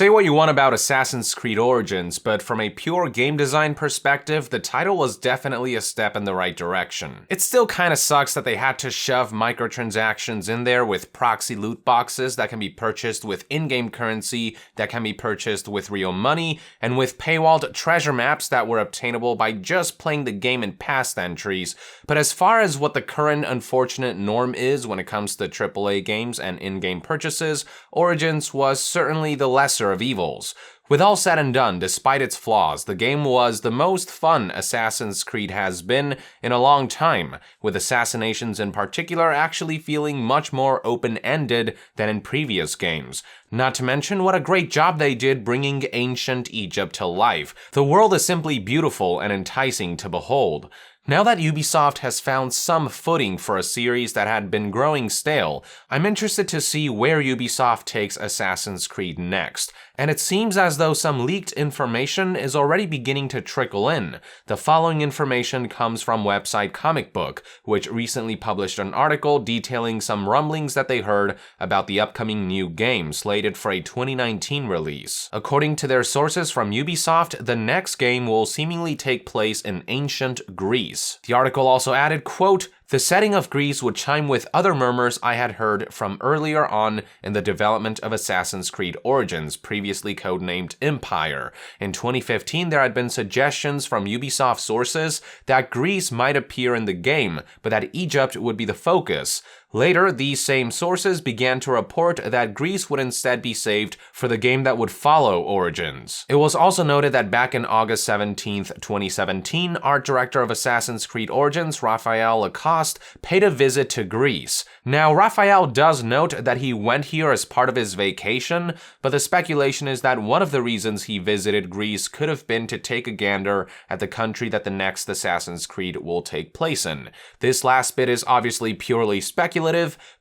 Say what you want about Assassin's Creed Origins, but from a pure game design perspective, the title was definitely a step in the right direction. It still kinda sucks that they had to shove microtransactions in there with proxy loot boxes that can be purchased with in-game currency, that can be purchased with real money, and with paywalled treasure maps that were obtainable by just playing the game in past entries. But as far as what the current unfortunate norm is when it comes to AAA games and in-game purchases, Origins was certainly the lesser of evils. With all said and done, despite its flaws, the game was the most fun Assassin's Creed has been in a long time, with assassinations in particular actually feeling much more open-ended than in previous games. Not to mention what a great job they did bringing ancient Egypt to life. The world is simply beautiful and enticing to behold. Now that Ubisoft has found some footing for a series that had been growing stale, I'm interested to see where Ubisoft takes Assassin's Creed next. And it seems as though some leaked information is already beginning to trickle in. The following information comes from website Comic Book, which recently published an article detailing some rumblings that they heard about the upcoming new game slated for a 2019 release. According to their sources from Ubisoft, the next game will seemingly take place in ancient Greece. The article also added, quote, "The setting of Greece would chime with other murmurs I had heard from earlier on in the development of Assassin's Creed Origins, previously codenamed Empire. In 2015, there had been suggestions from Ubisoft sources that Greece might appear in the game, but that Egypt would be the focus. Later, these same sources began to report that Greece would instead be saved for the game that would follow Origins." It was also noted that back in August 17th, 2017, art director of Assassin's Creed Origins, Raphael Lacoste, paid a visit to Greece. Now, Raphael does note that he went here as part of his vacation, but the speculation is that one of the reasons he visited Greece could have been to take a gander at the country that the next Assassin's Creed will take place in. This last bit is obviously purely speculative,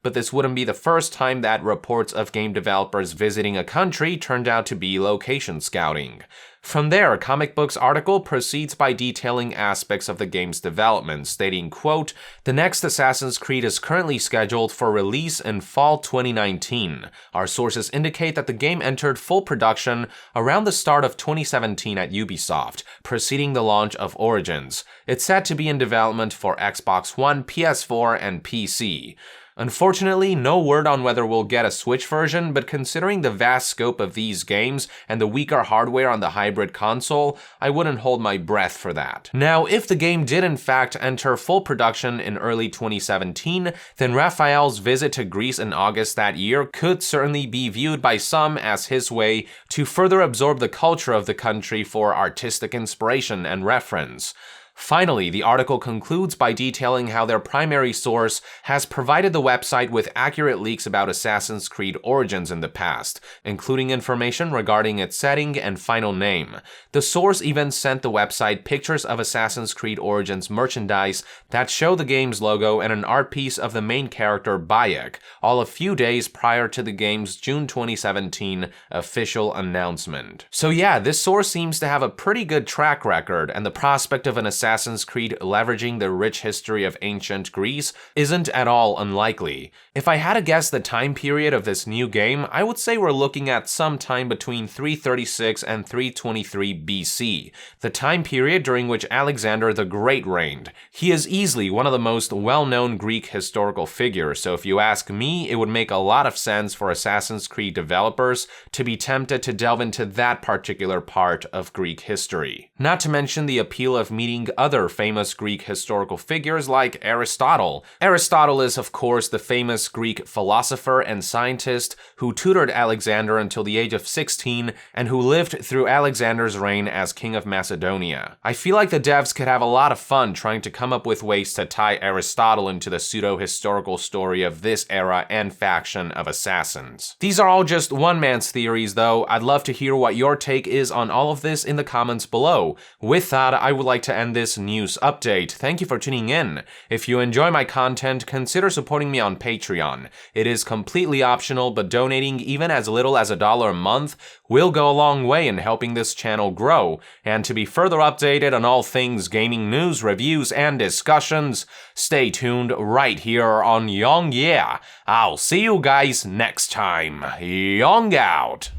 but this wouldn't be the first time that reports of game developers visiting a country turned out to be location scouting. From there, Comic Book's article proceeds by detailing aspects of the game's development, stating, quote, "The next Assassin's Creed is currently scheduled for release in fall 2019. Our sources indicate that the game entered full production around the start of 2017 at Ubisoft, preceding the launch of Origins. It's said to be in development for Xbox One, PS4, and PC. Unfortunately, no word on whether we'll get a Switch version, but considering the vast scope of these games and the weaker hardware on the hybrid console, I wouldn't hold my breath for that." Now, if the game did in fact enter full production in early 2017, then Raphael's visit to Greece in August that year could certainly be viewed by some as his way to further absorb the culture of the country for artistic inspiration and reference. Finally, the article concludes by detailing how their primary source has provided the website with accurate leaks about Assassin's Creed Origins in the past, including information regarding its setting and final name. The source even sent the website pictures of Assassin's Creed Origins merchandise that show the game's logo and an art piece of the main character Bayek, all a few days prior to the game's June 2017 official announcement. So yeah, this source seems to have a pretty good track record, and the prospect of an Assassin's Creed leveraging the rich history of ancient Greece isn't at all unlikely. If I had to guess the time period of this new game, I would say we're looking at some time between 336 and 323 BC, the time period during which Alexander the Great reigned. He is easily one of the most well-known Greek historical figures, so if you ask me, it would make a lot of sense for Assassin's Creed developers to be tempted to delve into that particular part of Greek history. Not to mention the appeal of meeting other famous Greek historical figures like Aristotle. Aristotle is, of course, the famous Greek philosopher and scientist who tutored Alexander until the age of 16 and who lived through Alexander's reign as king of Macedonia. I feel like the devs could have a lot of fun trying to come up with ways to tie Aristotle into the pseudo-historical story of this era and faction of assassins. These are all just one man's theories, though. I'd love to hear what your take is on all of this in the comments below. With that, I would like to end this news update. Thank you for tuning in. If you enjoy my content, consider supporting me on Patreon. It is completely optional, but donating even as little as $1 a month will go a long way in helping this channel grow. And to be further updated on all things gaming news, reviews, and discussions, stay tuned right here on Young Yeah. I'll see you guys next time. Young out.